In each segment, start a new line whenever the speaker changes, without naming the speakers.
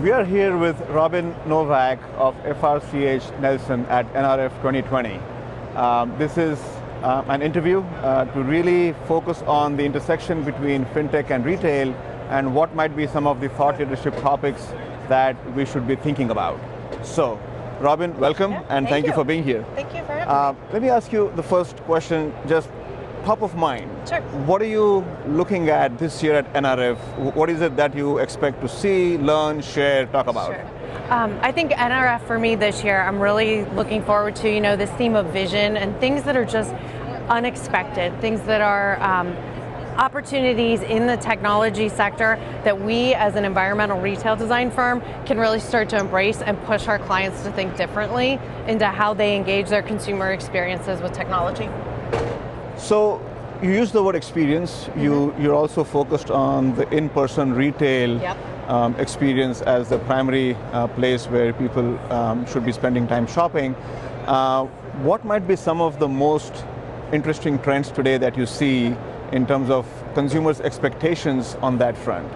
We are here with Robyn Novak of FRCH Nelson at NRF 2020. This is an interview to really focus on the intersection between fintech and retail and what might be some of the thought leadership topics that we should be thinking about. So, Robyn, welcome, and thank you for being here.
Thank you for having me.
Let me ask you the first question, just top of mind.
Sure.
What are you looking at this year at NRF? What is it that you expect to see, learn, share, talk about?
Sure. I think NRF for me this year, I'm really looking forward to, this theme of vision and things that are just unexpected, things that are opportunities in the technology sector that we as an environmental retail design firm can really start to embrace and push our clients to think differently into how they engage their consumer experiences with technology.
So you use the word experience. You're also focused on the in-person retail experience as the primary place where people should be spending time shopping. What might be some of the most interesting trends today that you see in terms of consumers' expectations on that front?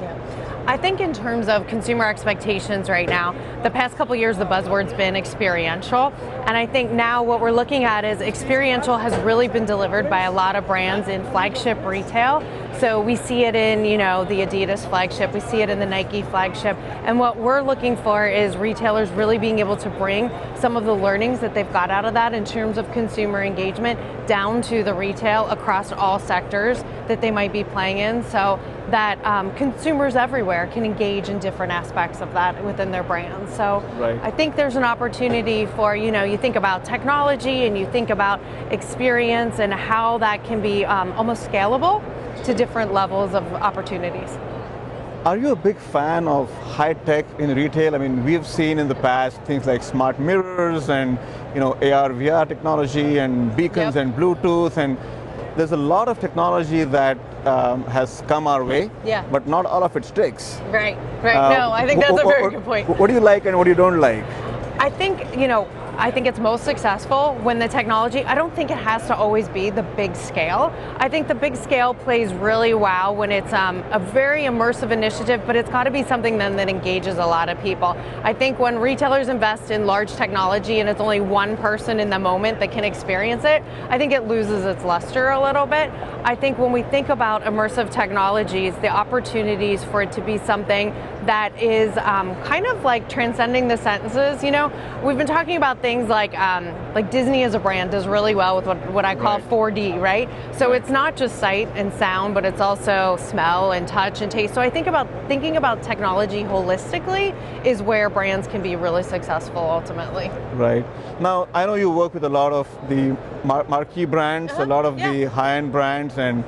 I think in terms of consumer expectations right now, the past couple years the buzzword's been experiential, and I think now what we're looking at is experiential has really been delivered by a lot of brands in flagship retail. So we see it in, the Adidas flagship, we see it in the Nike flagship, and what we're looking for is retailers really being able to bring some of the learnings that they've got out of that in terms of consumer engagement down to the retail across all sectors that they might be playing in, so that consumers everywhere can engage in different aspects of that within their brand. So I think there's an opportunity for, you think about technology and you think about experience and how that can be almost scalable to different levels of opportunities.
Are you a big fan of high tech in retail? I mean, we've seen in the past things like smart mirrors and AR, VR technology and beacons and Bluetooth, and there's a lot of technology that has come our way, but not all of it sticks.
Right. No, I think that's a very good point.
What do you like and what do you don't like?
I think, I think it's most successful when the technology, I don't think it has to always be the big scale. I think the big scale plays really well when it's a very immersive initiative, but it's got to be something then that engages a lot of people. I think when retailers invest in large technology and it's only one person in the moment that can experience it, I think it loses its luster a little bit. I think when we think about immersive technologies, the opportunities for it to be something that is kind of like transcending the sentences. We've been talking about things like Disney as a brand does really well with what I call 4D, right? So it's not just sight and sound, but it's also smell and touch and taste. So I think about thinking about technology holistically is where brands can be really successful ultimately.
Right. Now, I know you work with a lot of the marquee brands, a lot of the high-end brands, and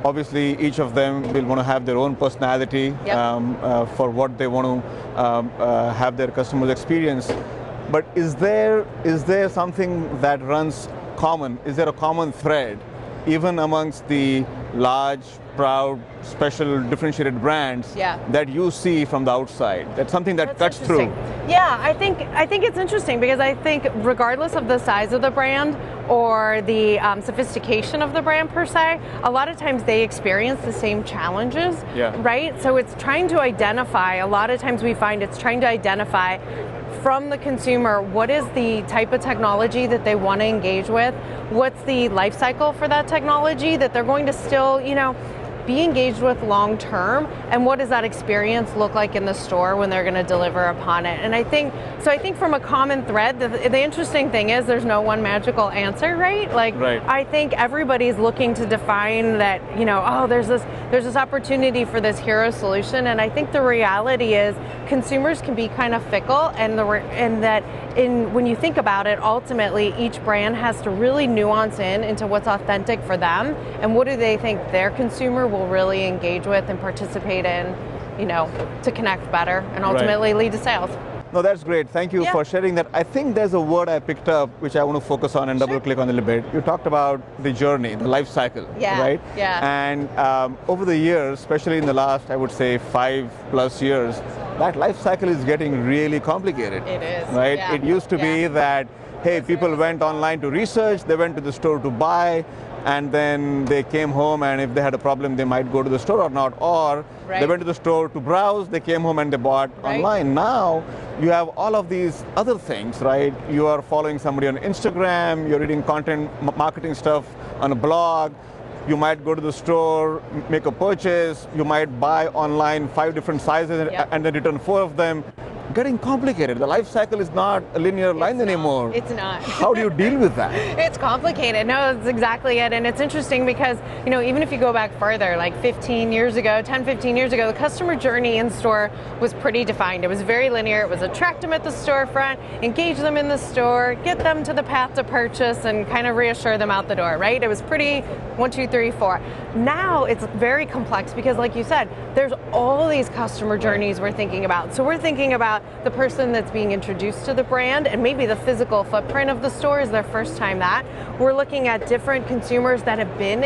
obviously each of them will want to have their own personality for what they want to have their customers experience. But is there something that runs common? Is there a common thread even amongst the large, proud, special, differentiated brands that you see from the outside? That's something that cuts through.
Yeah, I think it's interesting because I think regardless of the size of the brand or the sophistication of the brand per se, a lot of times they experience the same challenges, right? So it's trying to identify, a lot of times we find it's trying to identify from the consumer, what is the type of technology that they want to engage with? What's the life cycle for that technology that they're going to still, be engaged with long term, and what does that experience look like in the store when they're going to deliver upon it? And I think from a common thread, the interesting thing is there's no one magical answer, right? I think everybody's looking to define that, there's this opportunity for this hero solution, and I think the reality is consumers can be kind of fickle, and when you think about it, ultimately each brand has to really nuance into what's authentic for them and what do they think their consumer will really engage with and participate in, to connect better and ultimately lead to sales.
No, that's great. Thank you for sharing that. I think there's a word I picked up which I want to focus on and double click on a little bit. You talked about the journey, the life cycle, right?
Yeah.
And over the years, especially in the last, I would say 5+ years, that life cycle is getting really complicated.
It is.
Right?
Yeah.
It used to be that, hey, people went online to research, they went to the store to buy, and then they came home, and if they had a problem, they might go to the store or not, or they went to the store to browse, they came home and they bought online. Now you have all of these other things, right? You are following somebody on Instagram, you're reading content marketing stuff on a blog, you might go to the store, make a purchase, you might buy online 5 different sizes and then return 4 of them. Getting complicated. The life cycle is not a linear line anymore.
It's not.
How do you deal with that?
It's complicated. No, that's exactly it. And it's interesting because, you know, even if you go back further, like 15 years ago, 10, 15 years ago, the customer journey in store was pretty defined. It was very linear. It was attract them at the storefront, engage them in the store, get them to the path to purchase, and kind of reassure them out the door, right? It was pretty 1, 2, 3, 4. Now it's very complex because, like you said, there's all these customer journeys we're thinking about. So we're thinking about the person that's being introduced to the brand, and maybe the physical footprint of the store is their first time that. We're looking at different consumers that have been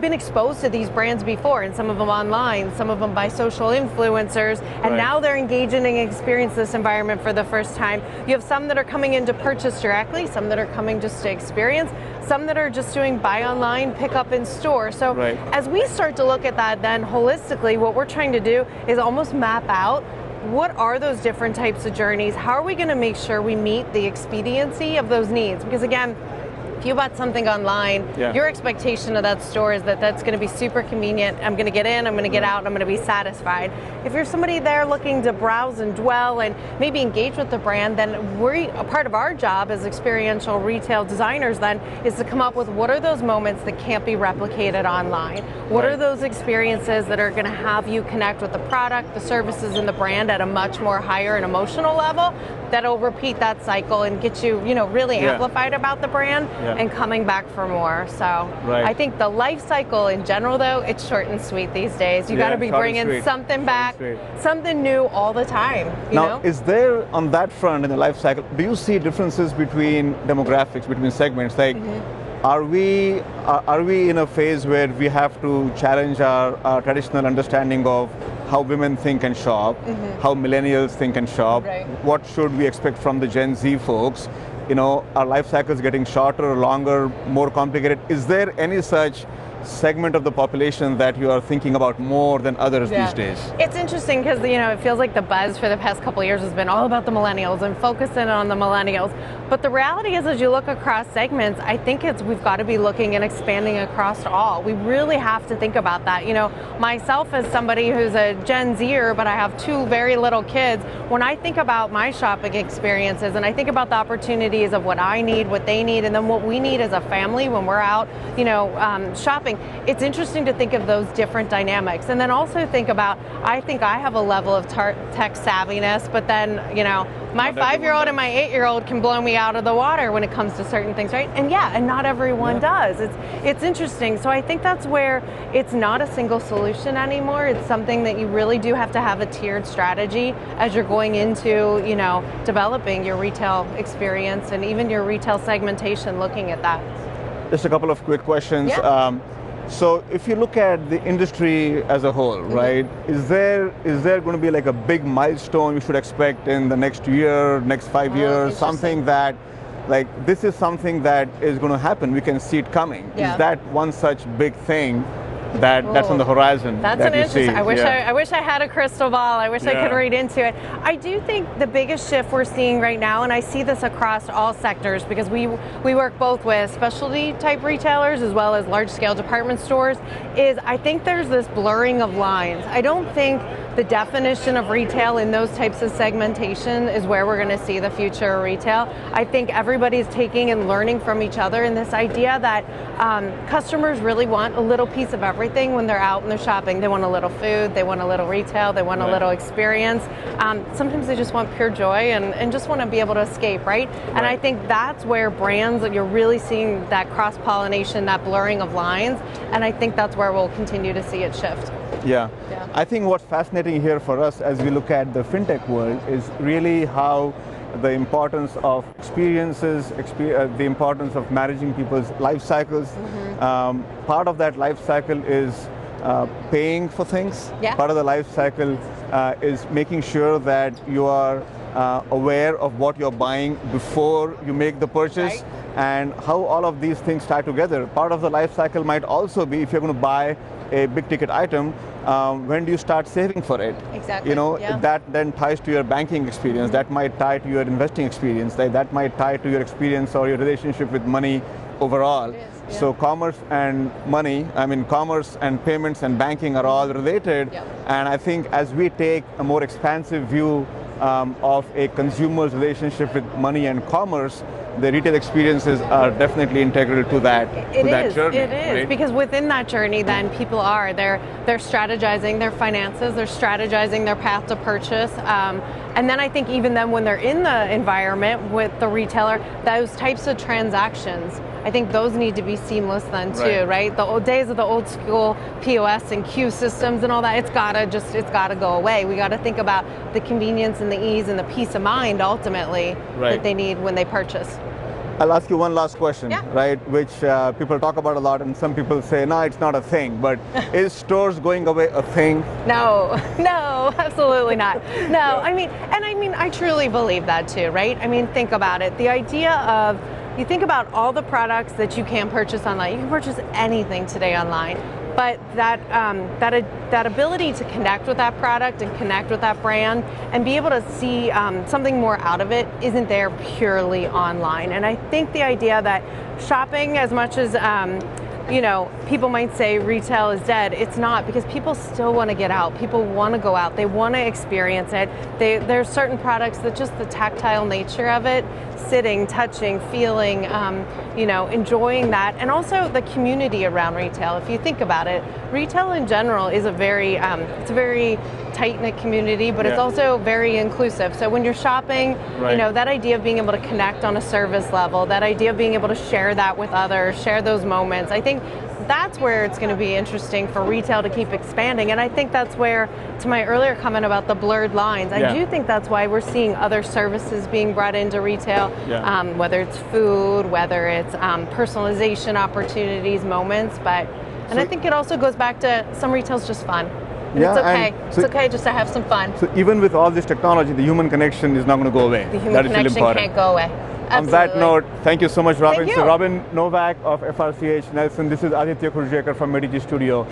been exposed to these brands before, and some of them online, some of them by social influencers, and now they're engaging and experience this environment for the first time. You have some that are coming in to purchase directly, some that are coming just to experience, some that are just doing buy online, pick up in store. So as we start to look at that then holistically, what we're trying to do is almost map out what are those different types of journeys? How are we going to make sure we meet the expediency of those needs? Because again, if you bought something online, your expectation of that store is that that's going to be super convenient. I'm going to get in, I'm going to get out, and I'm going to be satisfied. If you're somebody there looking to browse and dwell and maybe engage with the brand, then a part of our job as experiential retail designers then is to come up with what are those moments that can't be replicated online? What are those experiences that are going to have you connect with the product, the services, and the brand at a much more higher and emotional level that'll repeat that cycle and get you, really amplified about the brand and coming back for more. So I think the life cycle in general, though, it's short and sweet these days. You got to be bringing something back, something new all the time.
Now, is there on that front in the life cycle, do you see differences between demographics, between segments? Like, are we in a phase where we have to challenge our traditional understanding of how women think and shop, how millennials think and shop? What should we expect from the Gen Z folks? Our life cycle is getting shorter, longer, more complicated. Is there any such segment of the population that you are thinking about more than others these days?
It's interesting because it feels like the buzz for the past couple of years has been all about the millennials and focusing on the millennials. But the reality is, as you look across segments, I think we've got to be looking and expanding across all. We really have to think about that. Myself as somebody who's a Gen Zer, but I have 2 very little kids, when I think about my shopping experiences and I think about the opportunities of what I need, what they need, and then what we need as a family when we're out, shopping, it's interesting to think of those different dynamics. And then also think about, I think I have a level of tech savviness, but then, my 5-year-old and my 8-year-old can blow me out of the water when it comes to certain things, right? And and not everyone does. It's interesting. So I think that's where it's not a single solution anymore. It's something that you really do have to have a tiered strategy as you're going into, developing your retail experience and even your retail segmentation, looking at that.
Just a couple of quick questions. So if you look at the industry as a whole, right, is there going to be like a big milestone we should expect in the next year, next 5 years, something that, like, this is something that is going to happen, we can see it coming? Is that one such big thing that's on the horizon?
That's an interesting. I wish I had a crystal ball. I wish I could read into it. I do think the biggest shift we're seeing right now, and I see this across all sectors because we work both with specialty type retailers as well as large scale department stores, is I think there's this blurring of lines. I don't think the definition of retail in those types of segmentation is where we're going to see the future of retail. I think everybody's taking and learning from each other, and this idea that customers really want a little piece of everything when they're out and they're shopping. They want a little food, they want a little retail, they want a little experience. Sometimes they just want pure joy and just want to be able to escape, right? And I think that's where brands, you're really seeing that cross-pollination, that blurring of lines, and I think that's where we'll continue to see it shift.
I think what's fascinating here for us as we look at the fintech world is really how the importance of experiences, the importance of managing people's life cycles. Part of that life cycle is paying for things. Part of the life cycle is making sure that you are aware of what you're buying before you make the purchase. and how all of these things tie together. Part of the life cycle might also be, if you're going to buy a big ticket item, when do you start saving for it?
Exactly.
That then ties to your banking experience. That might tie to your investing experience. That might tie to your experience or your relationship with money overall. So commerce and money, commerce and payments and banking are all related. And I think as we take a more expansive view of a consumer's relationship with money and commerce, the retail experiences are definitely integral to that journey.
It is, right? Because within that journey, then people they're strategizing their finances, they're strategizing their path to purchase, and then I think even then when they're in the environment with the retailer, those types of transactions, I think those need to be seamless then too, right? The old days of the old school POS and queue systems and all that, it's gotta go away. We gotta think about the convenience and the ease and the peace of mind ultimately that they need when they purchase.
I'll ask you one last question, right? Which people talk about a lot, and some people say, no, it's not a thing. But is stores going away a thing?
No, absolutely not. No, I truly believe that too, right? Think about it. The idea of, you think about all the products that you can purchase online. You can purchase anything today online. But that ability to connect with that product and connect with that brand and be able to see something more out of it isn't there purely online. And I think the idea that shopping, as much as people might say retail is dead, it's not, because people still want to get out. People want to go out. They want to experience it. There's certain products that just the tactile nature of it, sitting, touching, feeling, enjoying that, and also the community around retail. If you think about it, retail in general is a very tight-knit community, but it's also very inclusive. So when you're shopping, that idea of being able to connect on a service level, that idea of being able to share that with others, share those moments, I think that's where it's going to be interesting for retail to keep expanding. And I think that's where, to my earlier comment about the blurred lines, I do think that's why we're seeing other services being brought into retail, whether it's food, whether it's personalization opportunities, moments. And I think it also goes back to some retail's just fun. And it's okay. It's okay just to have some fun.
So even with all this technology, the human connection is not going to go away.
The human connection can't go away. Absolutely.
On that note, thank you so much, Robyn.
Thank you.
So Robyn Novak of FRCH Nelson. This is Aditya Kurjekar from Mediji Studio.